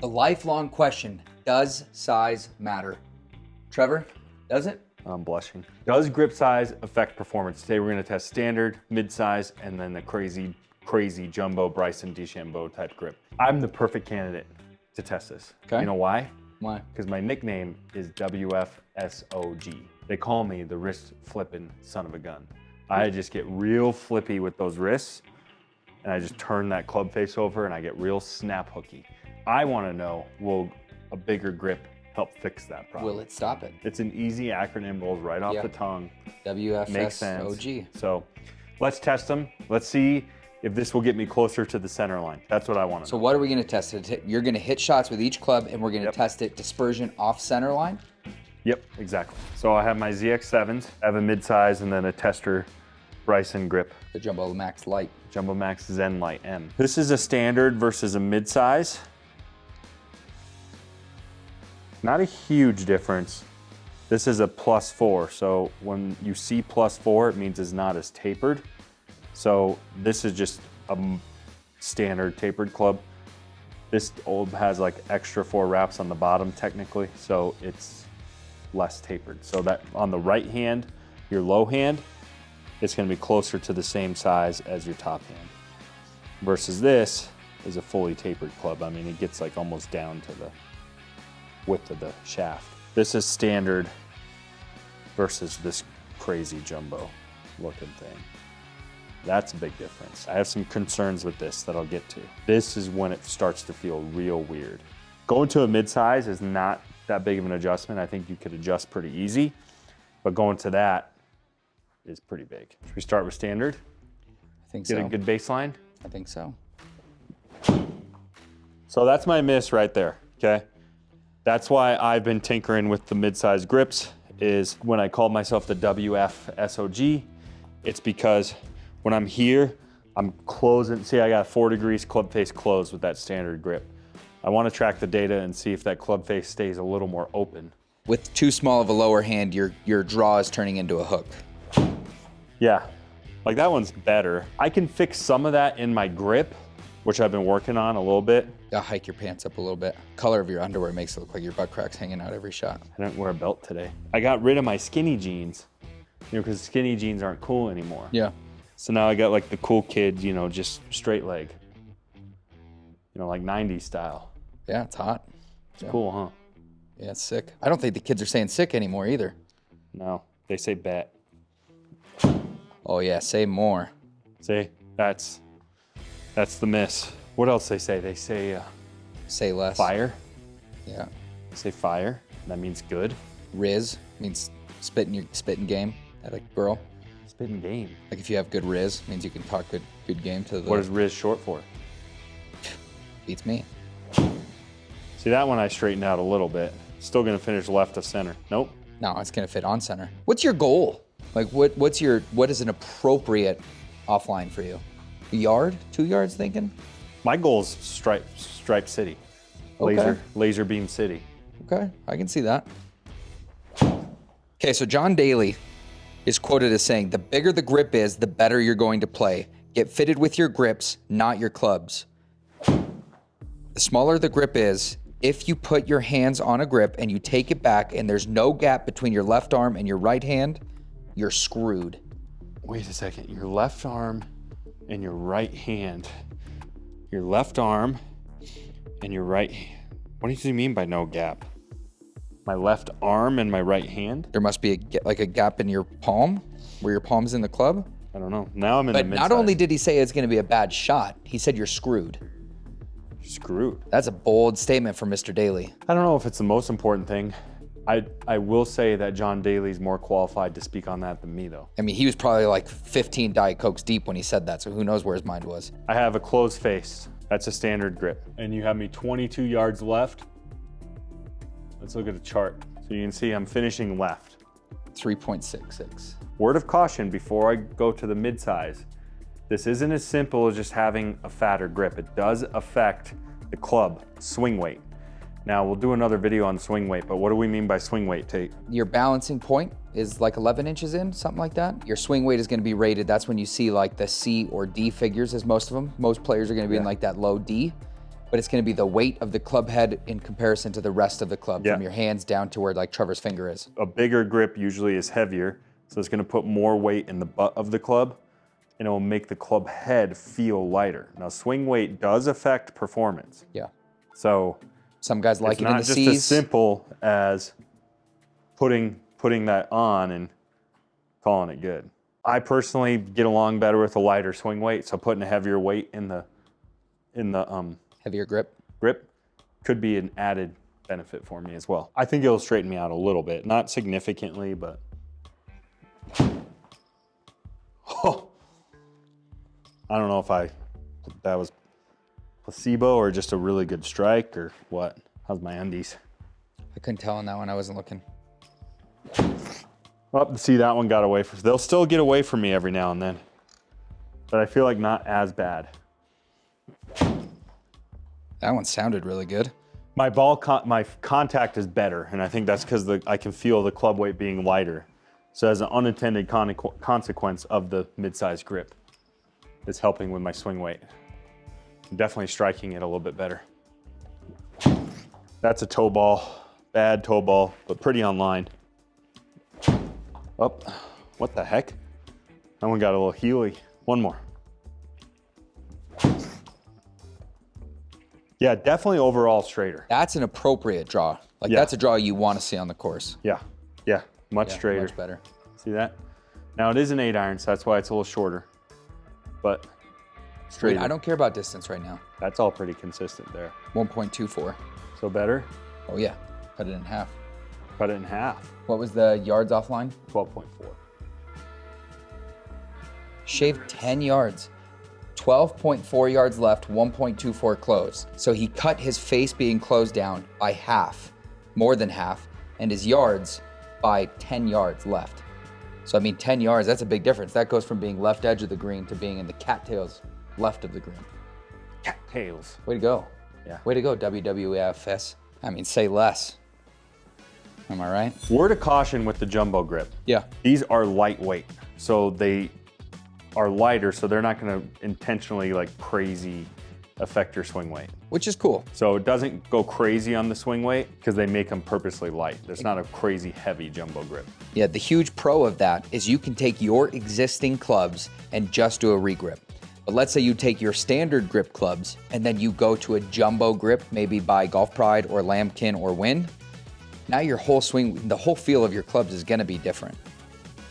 The lifelong question, does size matter? Trevor, does it? I'm blushing. Does grip size affect performance? Today we're gonna test standard, mid-size, and then the crazy jumbo Bryson DeChambeau type grip. I'm the perfect candidate to test this. Okay. You know why? Why? Because my nickname is WFSOG. They call me the wrist flipping son of a gun. I just get real flippy with those wrists, and I just turn that club face over and I get real snap hooky. I wanna know, will a bigger grip help fix that problem? Will it stop it? It's an easy acronym, rolls right off Yeah. the tongue. Makes sense. WFSOG. So let's test them. Let's see if this will get me closer to the center line. That's what I want to So know. what are we gonna test it? You're gonna hit shots with each club and we're gonna Yep. test it dispersion off center line? Yep, exactly. So I have my ZX7s, I have a mid-size, and then a tester Bryson grip. The Jumbo Max Light. Jumbo Max Zen Light M. This is a standard versus a mid-size. Not a huge difference. This is a +4, so when you see +4, it means it's not as tapered. So this is just a standard tapered club. This old has like extra 4 wraps on the bottom technically, so it's less tapered. So that on the right hand, your low hand, it's gonna be closer to the same size as your top hand. Versus this is a fully tapered club. I mean, it gets like almost down to the width of the shaft. This is standard versus this crazy jumbo looking thing. That's a big difference. I have some concerns with this that I'll get to. This is when it starts to feel real weird. Going to a mid-size is not that big of an adjustment. I think you could adjust pretty easy, but going to that is pretty big. Should we start with standard? I think Get so. a good baseline? I think so. So that's my miss right there, okay? That's why I've been tinkering with the mid-size grips, is when I called myself the WFSOG, it's because when I'm here, I'm closing. See, I got 4 degrees club face closed with that standard grip. I want to track the data and see if that club face stays a little more open. With too small of a lower hand, your draw is turning into a hook. Yeah, like that one's better. I can fix some of that in my grip, which I've been working on a little bit. Gotta hike your pants up a little bit. Color of your underwear makes it look like your butt crack's hanging out every shot. I didn't wear a belt today. I got rid of my skinny jeans, because skinny jeans aren't cool anymore. Yeah. So now I got like the cool kid, just straight leg. Like 90s style. Yeah, it's hot. It's cool, huh? Yeah, it's sick. I don't think the kids are saying sick anymore either. No, they say bet. Oh yeah, say more. See, that's the miss. What else they say? They say Say less. fire. Yeah. They say fire. That means good. Riz means spitting game at a girl. Spitting game. Like if you have good riz, means you can talk good game to the. What is Riz short for? Beats me. See, that one I straightened out a little bit. Still gonna finish left of center. Nope. No, it's gonna fit on center. What's your goal? Like what is an appropriate offline for you? A yard? 2 yards thinking? My goal is stripe city. Okay. Laser beam city. Okay, I can see that. Okay, so John Daly is quoted as saying, the bigger the grip is, the better you're going to play. Get fitted with your grips, not your clubs. The smaller the grip is, if you put your hands on a grip and you take it back and there's no gap between your left arm and your right hand, you're screwed. Wait a second. Your left arm and your right hand. Your left arm and your right. What do you mean by no gap? My left arm and my right hand? There must be a gap in your palm, where your palm's in the club. I don't know. Now I'm in But the mid-size. not only did he say it's going to be a bad shot, he said you're screwed. Screwed. That's a bold statement from Mr. Daly. I don't know if it's the most important thing. I will say that John Daly's more qualified to speak on that than me, though. I mean, he was probably like 15 Diet Cokes deep when he said that, so who knows where his mind was. I have a closed face. That's a standard grip. And you have me 22 yards left. Let's look at the chart. So you can see I'm finishing left. 3.66. Word of caution before I go to the mid-size. This isn't as simple as just having a fatter grip. It does affect the club swing weight. Now we'll do another video on swing weight, but what do we mean by swing weight, Tate? Your balancing point is like 11 inches in, something like that. Your swing weight is going to be rated. That's when you see like the C or D figures as most of them. Most players are going to be in like that low D. but it's going to be the weight of the club head in comparison to the rest of the club, from your hands down to where like Trevor's finger is. A bigger grip usually is heavier, so it's going to put more weight in the butt of the club, and it will make the club head feel lighter. Now, swing weight does affect performance. Yeah. So some guys like it in the It's not C's. just as simple as putting that on and calling it good. I personally get along better with a lighter swing weight, so putting a heavier weight in the heavier grip could be an added benefit for me as well. I think it'll straighten me out a little bit, not significantly, but oh, I don't know if that was placebo or just a really good strike or what. How's my undies? I couldn't tell on that one. I wasn't looking. Oh, see, that one got away from. They'll still get away from me every now and then, but I feel like not as bad. That one sounded really good. My my contact is better, and I think that's because I can feel the club weight being lighter. So as an unintended consequence of the mid-size grip, it's helping with my swing weight. I'm definitely striking it a little bit better. That's a toe ball, bad toe ball, but pretty on line. Oh, what the heck? That one got a little heely. One more. Yeah, definitely overall straighter. That's an appropriate draw. Like that's a draw you want to see on the course. Yeah, much straighter. Much better. See that? Now it is an 8 iron, so that's why it's a little shorter, but straighter. Wait, I don't care about distance right now. That's all pretty consistent there. 1.24. So better? Oh yeah, cut it in half. Cut it in half. What was the yards offline? 12.4. Shaved 10 yards. 12.4 yards left, 1.24 close. So he cut his face being closed down by half, more than half, and his yards by 10 yards left. So I mean 10 yards, that's a big difference. That goes from being left edge of the green to being in the cattails left of the green. Cattails. Way to go. Yeah. Way to go, WWFS. I mean, say less. Am I right? Word of caution with the jumbo grip. Yeah. These are lightweight, so they are lighter, so they're not going to intentionally like crazy affect your swing weight. Which is cool. So it doesn't go crazy on the swing weight because they make them purposely light. There's not a crazy heavy jumbo grip. Yeah, the huge pro of that is you can take your existing clubs and just do a regrip. But let's say you take your standard grip clubs and then you go to a jumbo grip, maybe by Golf Pride or Lambkin or Win. Now your whole swing, the whole feel of your clubs is gonna be different.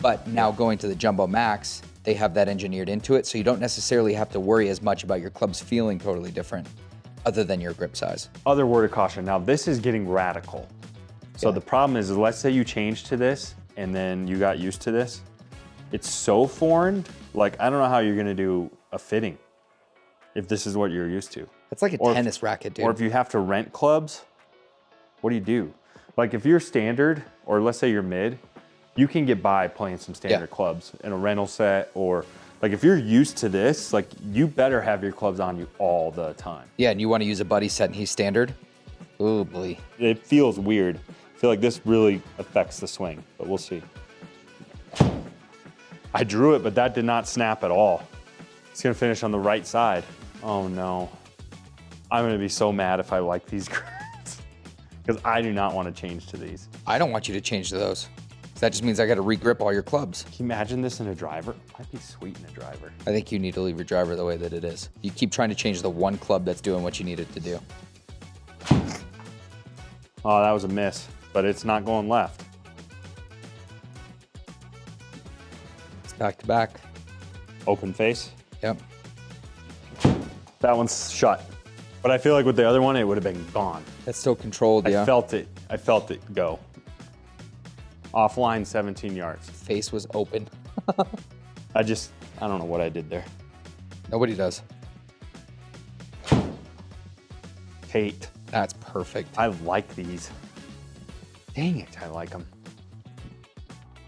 But now going to the Jumbo Max, they have that engineered into it, so you don't necessarily have to worry as much about your clubs feeling totally different other than your grip size. Other word of caution, now this is getting radical. So the problem is, let's say you change to this and then you got used to this. It's so foreign, like I don't know how you're gonna do a fitting if this is what you're used to. It's like a tennis racket, dude. Or if you have to rent clubs, what do you do? Like if you're standard, or let's say you're mid, you can get by playing some standard clubs in a rental set, or like if you're used to this, like you better have your clubs on you all the time. Yeah, and you want to use a buddy set and he's standard? Ooh, boy. It feels weird. I feel like this really affects the swing, but we'll see. I drew it, but that did not snap at all. It's gonna finish on the right side. Oh no. I'm gonna be so mad if I like these grips because I do not want to change to these. I don't want you to change to those. That just means I got to re-grip all your clubs. Can you imagine this in a driver? Might be sweet in a driver. I think you need to leave your driver the way that it is. You keep trying to change the one club that's doing what you need it to do. Oh, that was a miss, but it's not going left. It's back to back. Open face. Yep. That one's shut. But I feel like with the other one, it would have been gone. That's still controlled, I felt it. I felt it go. Offline 17 yards. Face was open. I don't know what I did there. Nobody does. Tate. That's perfect. I like these. Dang it, I like them.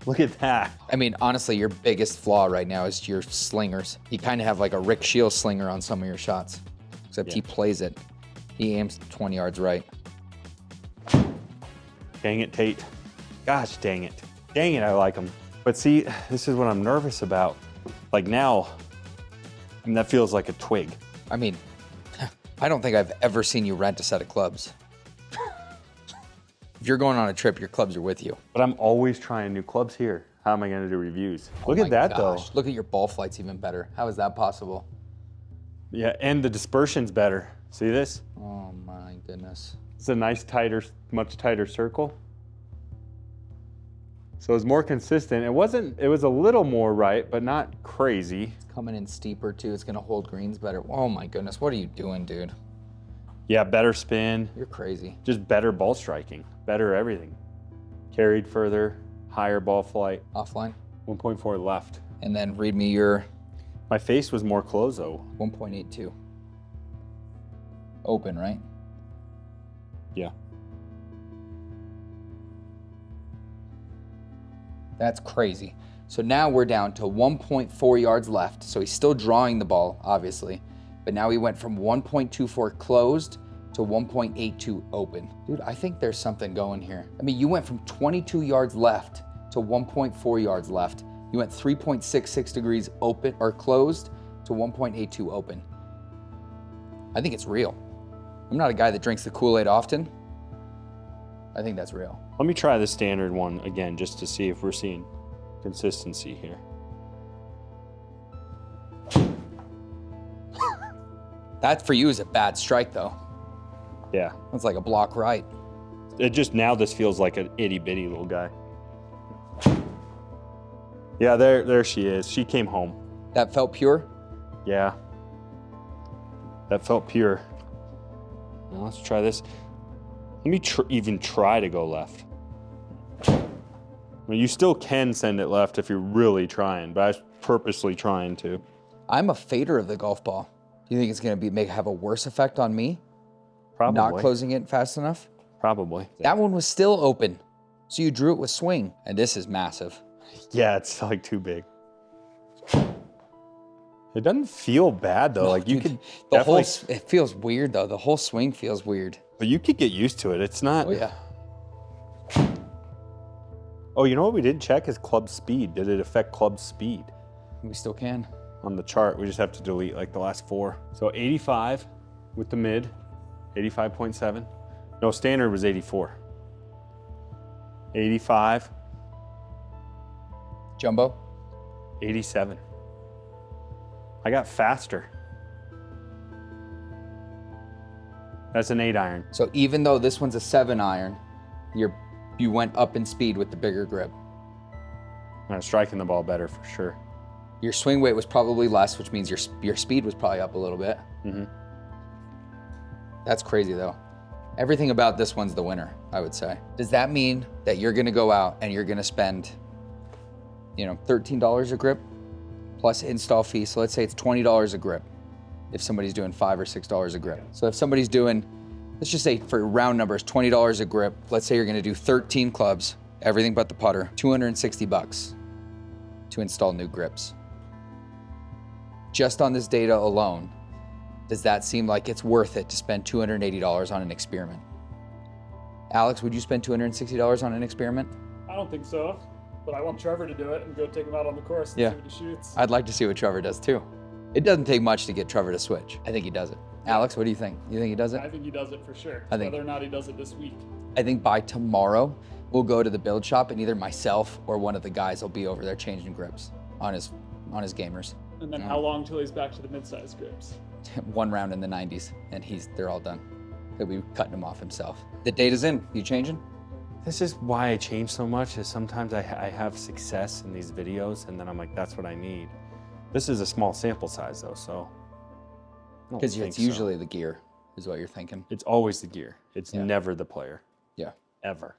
Look at that. I mean, honestly, your biggest flaw right now is your slingers. You kind of have like a Rick Shields slinger on some of your shots, except he plays it. He aims 20 yards right. Dang it, Tate. Gosh, dang it. Dang it, I like them. But see, this is what I'm nervous about. Like now, I mean, that feels like a twig. I mean, I don't think I've ever seen you rent a set of clubs. If you're going on a trip, your clubs are with you. But I'm always trying new clubs here. How am I going to do reviews? Look at that, though. Look at your ball flight's even better. How is that possible? Yeah, and the dispersion's better. See this? Oh my goodness. It's a nice, tighter, much tighter circle. So it's more consistent. It was a little more right, but not crazy. It's coming in steeper too. It's gonna hold greens better. Oh my goodness, what are you doing, dude? Yeah, better spin. You're crazy. Just better ball striking, better everything. Carried further, higher ball flight. Offline. 1.4 left. And then read me your... My face was more close though. 1.82. Open, right? Yeah. That's crazy. So now we're down to 1.4 yards left. So he's still drawing the ball, obviously. But now he went from 1.24 closed to 1.82 open. Dude, I think there's something going here. I mean, you went from 22 yards left to 1.4 yards left. You went 3.66 degrees open or closed to 1.82 open. I think it's real. I'm not a guy that drinks the Kool-Aid often. I think that's real. Let me try the standard one again just to see if we're seeing consistency here. That for you is a bad strike though. Yeah. That's like a block right. It just, now this feels like an itty bitty little guy. Yeah, there she is. She came home. That felt pure? Yeah. That felt pure. Now let's try this. Let me even try to go left. I mean, you still can send it left if you're really trying, but I was purposely trying to. I'm a fader of the golf ball. Do you think it's going to have a worse effect on me? Probably. Not closing it fast enough? Probably. That one was still open. So you drew it with swing. And this is massive. Yeah, it's like too big. It doesn't feel bad though. No, like you dude, could it feels weird though. The whole swing feels weird. But you could get used to it. It's not. Oh yeah. Oh, you know what we didn't check is club speed. Did it affect club speed? We still can. On the chart, we just have to delete like the last 4. So 85 with the mid, 85.7. No, standard was 84. 85, Jumbo? 87. I got faster. That's an 8 iron. So even though this one's a 7 iron, you went up in speed with the bigger grip. I'm striking the ball better for sure. Your swing weight was probably less, which means your speed was probably up a little bit. Mm-hmm. That's crazy though. Everything about this one's the winner, I would say. Does that mean that you're gonna go out and you're gonna spend, $13 a grip plus install fee? So let's say it's $20 a grip if somebody's doing $5 or $6 a grip. So if somebody's doing, let's just say for round numbers, $20 a grip, let's say you're gonna do 13 clubs, everything but the putter, $260 to install new grips. Just on this data alone, does that seem like it's worth it to spend $280 on an experiment? Alex, would you spend $260 on an experiment? I don't think so, but I want Trevor to do it and go take him out on the course and see what he shoots. I'd like to see what Trevor does too. It doesn't take much to get Trevor to switch. I think he does it. Alex, what do you think? You think he does it? I think he does it for sure. I think- Whether or not he does it this week. I think by tomorrow, we'll go to the build shop and either myself or one of the guys will be over there changing grips on his gamers. And then how long till he's back to the mid-size grips? One round in the 90s and they're all done. He'll be cutting them off himself. The data's in. You changing? This is why I change so much, is sometimes I have success in these videos and then I'm like, that's what I need. This is a small sample size though, so. Because it's usually the gear is what you're thinking. It's always the gear. It's Yeah. never the player. Yeah. Ever.